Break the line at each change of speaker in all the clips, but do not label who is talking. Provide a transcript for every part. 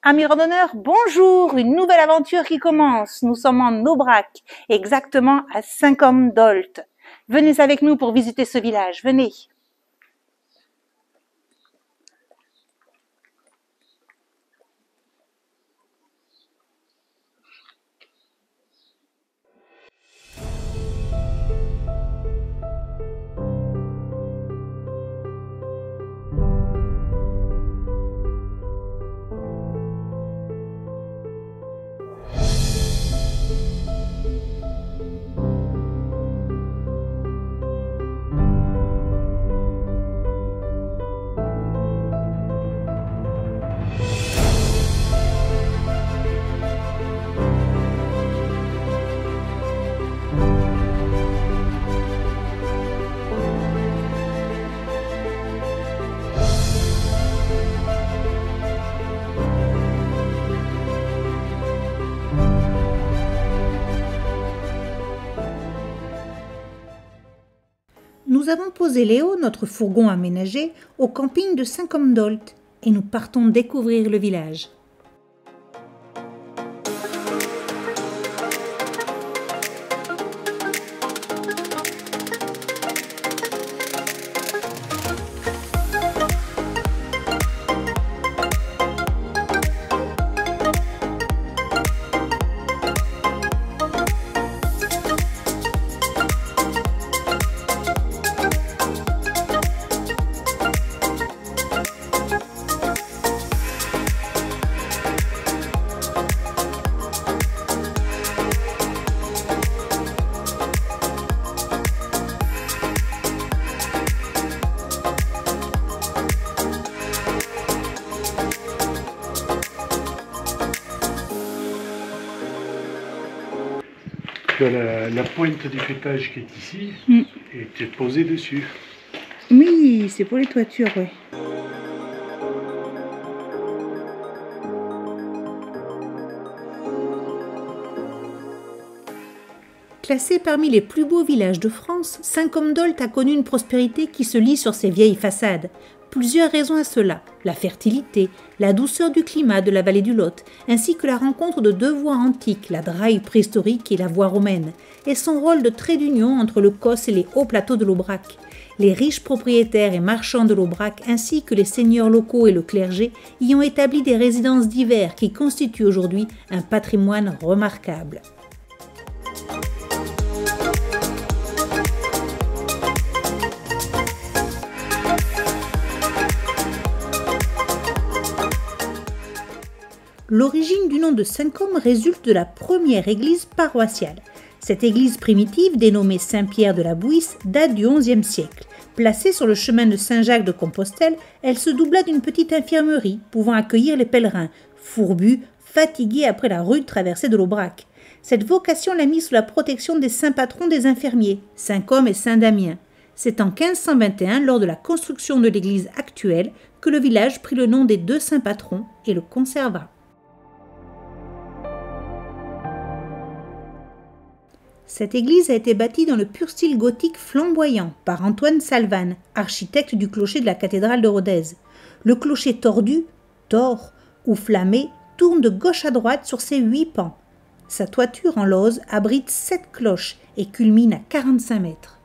Amis randonneurs, bonjour! Une nouvelle aventure qui commence. Nous sommes en Aubrac, exactement à Saint-Côme-d'Olt. Venez avec nous pour visiter ce village, venez! Nous avons posé Léo, notre fourgon aménagé, au camping de Saint-Côme-d'Olt et nous partons découvrir le village.
Tu as la pointe du fêtage qui est ici et tu es posé dessus.
Oui, c'est pour les toitures, oui. Classé parmi les plus beaux villages de France, Saint-Côme-d'Olt a connu une prospérité qui se lit sur ses vieilles façades. Plusieurs raisons à cela, la fertilité, la douceur du climat de la vallée du Lot, ainsi que la rencontre de deux voies antiques, la Draille préhistorique et la voie romaine, et son rôle de trait d'union entre le Causse et les hauts plateaux de l'Aubrac. Les riches propriétaires et marchands de l'Aubrac, ainsi que les seigneurs locaux et le clergé, y ont établi des résidences diverses qui constituent aujourd'hui un patrimoine remarquable. L'origine du nom de Saint-Côme résulte de la première église paroissiale. Cette église primitive, dénommée Saint-Pierre de la Bouisse, date du XIe siècle. Placée sur le chemin de Saint-Jacques de Compostelle, elle se doubla d'une petite infirmerie pouvant accueillir les pèlerins, fourbus, fatigués après la rude traversée de l'Aubrac. Cette vocation l'a mise sous la protection des saints patrons des infirmiers, Saint-Côme et Saint-Damien. C'est en 1521, lors de la construction de l'église actuelle, que le village prit le nom des deux saints patrons et le conserva. Cette église a été bâtie dans le pur style gothique flamboyant par Antoine Salvan, architecte du clocher de la cathédrale de Rodez. Le clocher tordu, tors ou flammé, tourne de gauche à droite sur ses 8 pans. Sa toiture en lauze abrite 7 cloches et culmine à 45 mètres.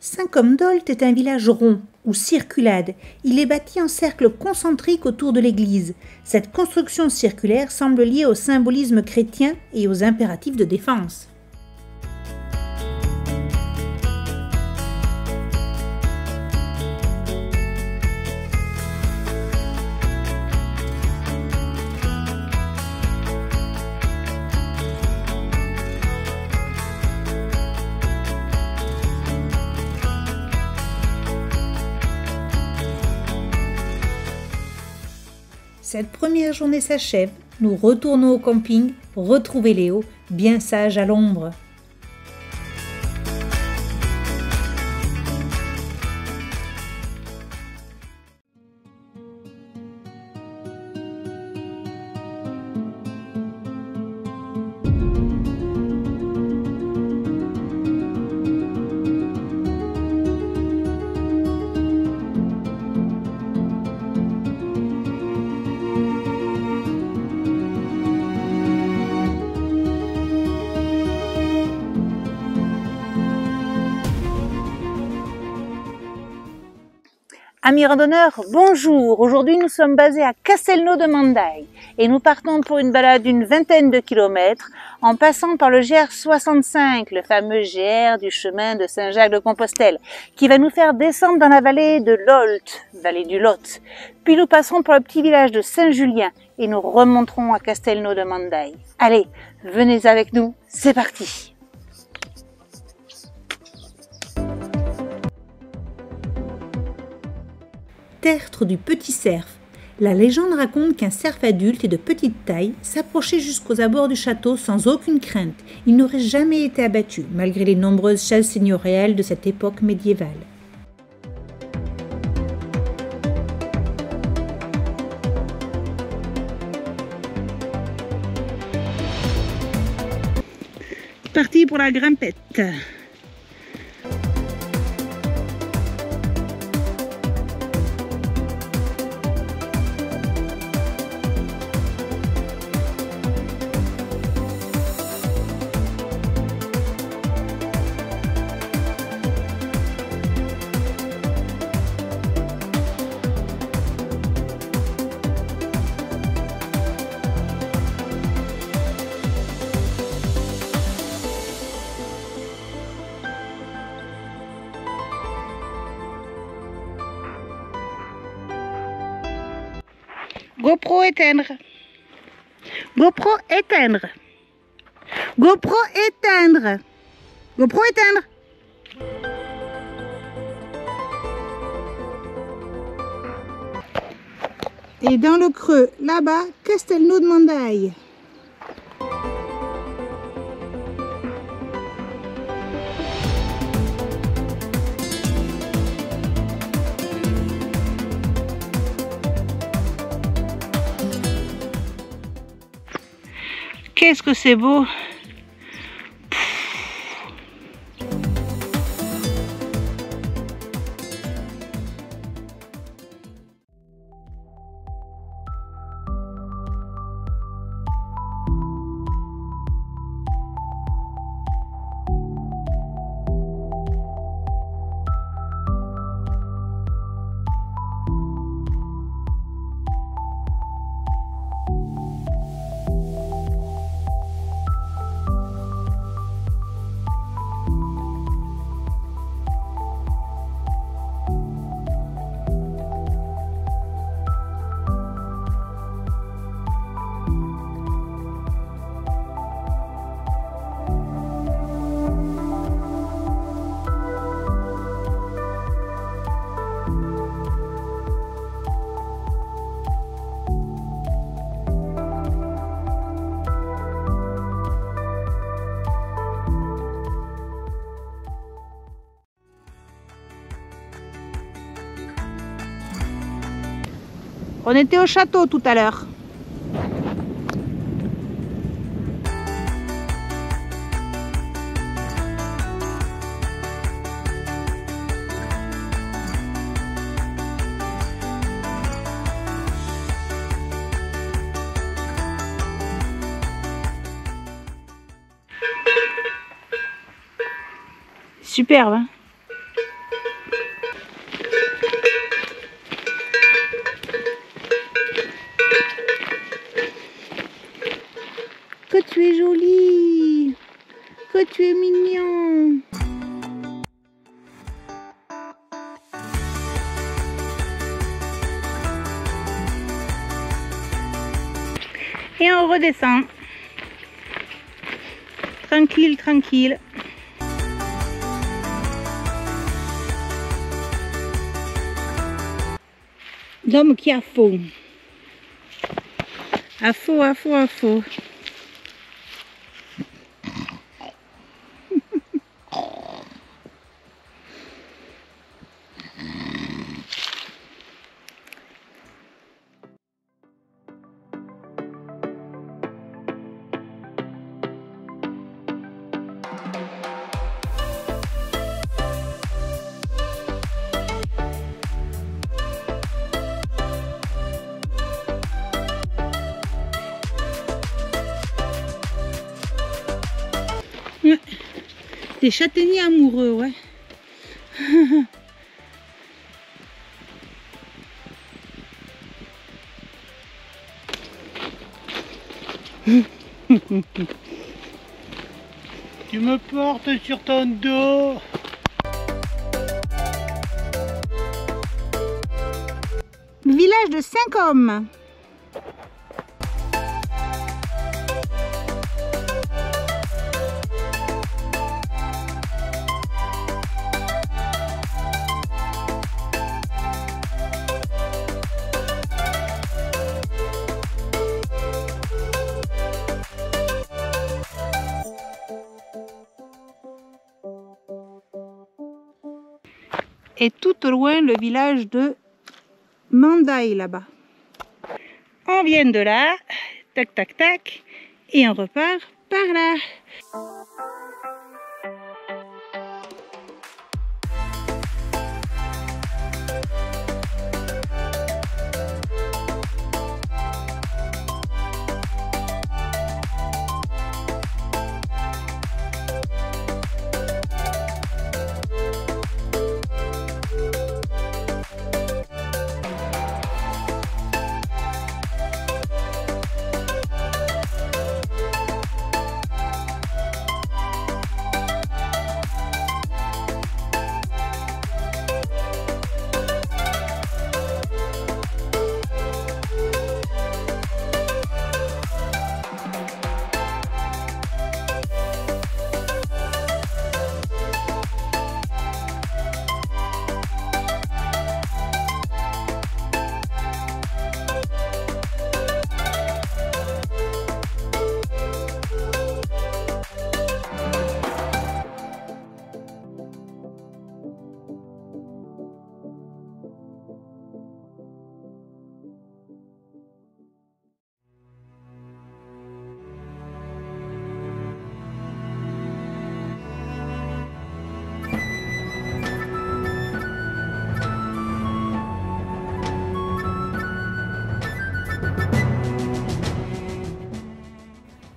Saint-Combe-d'Olt est un village rond ou circulade. Il est bâti en cercle concentrique autour de l'église. Cette construction circulaire semble liée au symbolisme chrétien et aux impératifs de défense. Cette première journée s'achève, nous retournons au camping pour retrouver Léo, bien sage à l'ombre. Amis randonneurs, bonjour! Aujourd'hui nous sommes basés à Castelnau-de-Mandaille et nous partons pour une balade d'une vingtaine de kilomètres en passant par le GR65, le fameux GR du chemin de Saint-Jacques-de-Compostelle, qui va nous faire descendre dans la vallée de l'Olt, vallée du Lot. Puis nous passerons par le petit village de Saint-Julien et nous remonterons à Castelnau-de-Mandaille. Allez, venez avec nous, c'est parti! Tertre du petit cerf. La légende raconte qu'un cerf adulte et de petite taille s'approchait jusqu'aux abords du château sans aucune crainte. Il n'aurait jamais été abattu, malgré les nombreuses chasses seigneuriales de cette époque médiévale. Parti pour la grimpette. GoPro éteindre. GoPro éteindre. GoPro éteindre. GoPro éteindre. Et dans le creux, là-bas, Castelnau-de-Mandaille. Qu'est-ce que c'est beau! On était au château tout à l'heure. superbe, hein. Que tu es jolie, que tu es mignon. Et on redescend. Tranquille, tranquille. L'homme qui a faim. A faux, a faux, a faux. Ouais. Des châtaigniers amoureux, ouais.
Tu me portes sur ton dos.
Village de 5 hommes. Et tout au loin le village de Mandaï là-bas. On vient de là, tac tac tac, et on repart par là.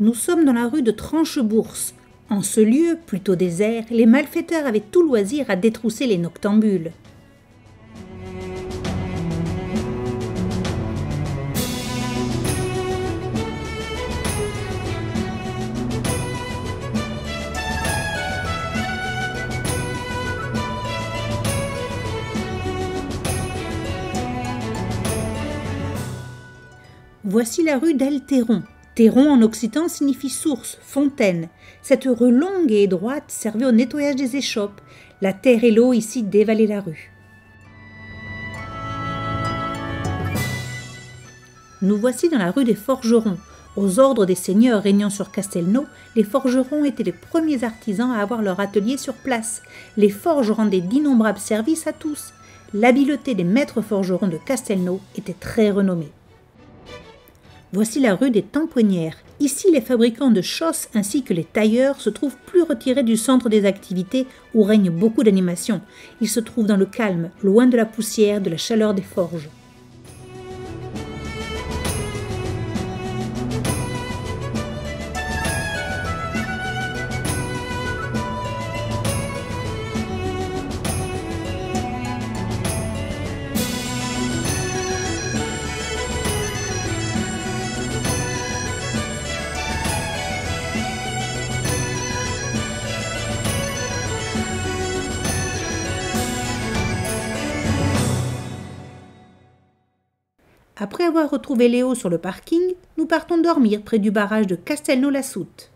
Nous sommes dans la rue de Tranchebourse. En ce lieu, plutôt désert, les malfaiteurs avaient tout loisir à détrousser les noctambules. Voici la rue d'El Théron. Théron en occitan signifie source, fontaine. Cette rue longue et étroite servait au nettoyage des échoppes. La terre et l'eau ici dévalaient la rue. Nous voici dans la rue des Forgerons. Aux ordres des seigneurs régnant sur Castelnau, les forgerons étaient les premiers artisans à avoir leur atelier sur place. Les forges rendaient d'innombrables services à tous. L'habileté des maîtres forgerons de Castelnau était très renommée. Voici la rue des Tamponnières. Ici, les fabricants de chausses ainsi que les tailleurs se trouvent plus retirés du centre des activités où règne beaucoup d'animation. Ils se trouvent dans le calme, loin de la poussière, de la chaleur des forges. Après avoir retrouvé Léo sur le parking, nous partons dormir près du barrage de Castelnau-la-Soute.